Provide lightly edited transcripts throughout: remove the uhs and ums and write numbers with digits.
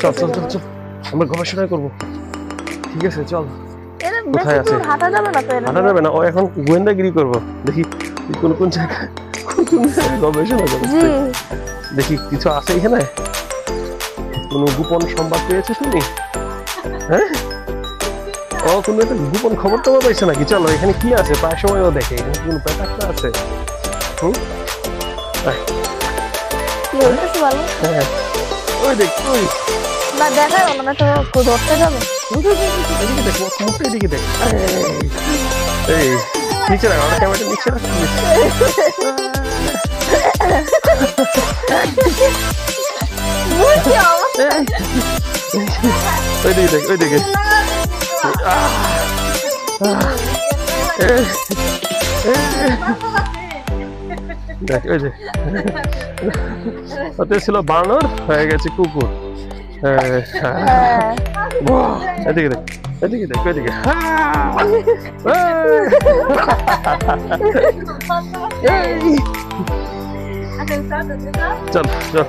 চল চল চল চল, আমরা গবেষণা করবো। ঠিক আছে চল। কোথায় আছে? হাঁটা যাবে না তো? হাঁটা যাবে না, ও এখন গোয়েন্দাগিরি করবো। দেখি কোন কোন জায়গায় গবেষণা করছে। দেখি কিছু আছে এখানে, কোন গোপন সংবাদ পেয়েছো তুমি? হ্যাঁ, ও কোন একটা গোপন খবর টবর পাইছে নাকি? চলো এখানে কি আছে, প্রায় সময় ও দেখে এখানে কোন ব্যাপারটা আছে। হ্যাঁ ওই দেখ, ওই না দেখাই হলো না তো, ধরতে যাবে। এদিকে দেখ, মুখটা এদিকে দেখ। এই নিচে রাখ, আমার ক্যামেরাটা নিচে রাখ। ওইদিকে দেখ, ওইদিকে দেখ, ওই যে ওতে ছিল বানর, হয়ে গেছে কুকুর। এদিকে দেখ, এদিকে দেখ, ওইদিকে। চল চল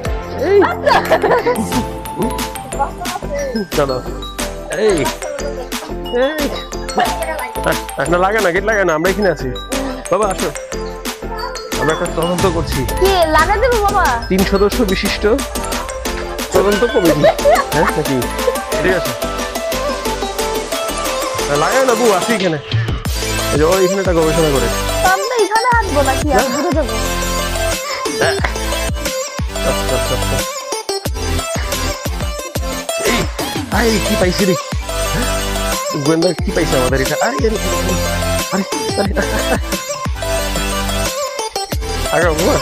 চলো। এই না লাগে না, গেট লাগে না, আমরা এখানে আছি। বাবা আসো, আমরা একটা তদন্ত করছি। 3 সদস্য বিশিষ্ট তদন্ত কমিটি। হ্যাঁ নাকি? ঠিক আছে, লাগাই না বউ, আসি এখানে। ও এখানে একটা গবেষণা করে। এখানে আসবো নাকি? ঘুরে যাবো। এই কি পাইছি রে? গোয়েন্দা কি পাইছে আমাদের এটা? আরে আরে আরে আরে বাবা,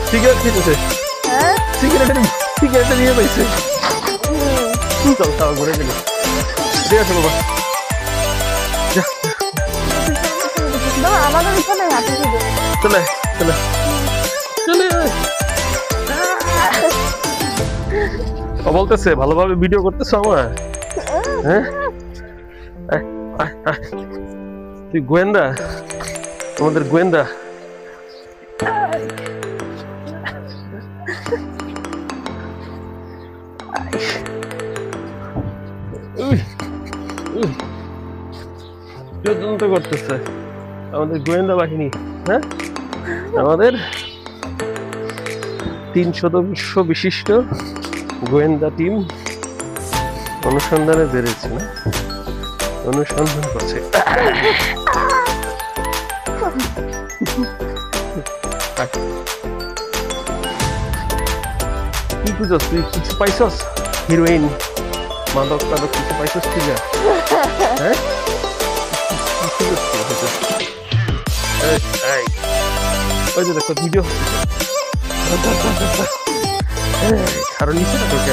সিগারেট খেতেছে। সিগারেটটা নিয়ে পাইছে। চল তাও ঘুরে গেলি। ঠিক আছে বাবা, আমাদের এখানে চলে চলে চলে। ও বলতেছে ভালোভাবে ভিডিও করতেছো আমার। হ্যাঁ তুই গোয়েন্দা, আমাদের গোয়েন্দা। তদন্ত করতেছে আমাদের গোয়েন্দা বাহিনী। হ্যাঁ, আমাদের 3 সদস্য বিশিষ্ট গোয়েন্দা টিম অনুসন্ধানে বেড়েছে না, অনুসন্ধান করছে। কি খুঁজছ তুই? কিছু পাইছস? হিরোইন, মাদক টাদক কিছু পাইছস তুই? হ্যাঁ, ওই যে দেখো ভিডিও কারণ নিচে না তোকে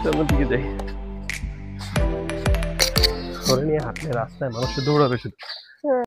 চলো দিকে যাই। ধরে নিয়ে হাঁটলে রাস্তায় মানুষের দৌড়াবে শুধু।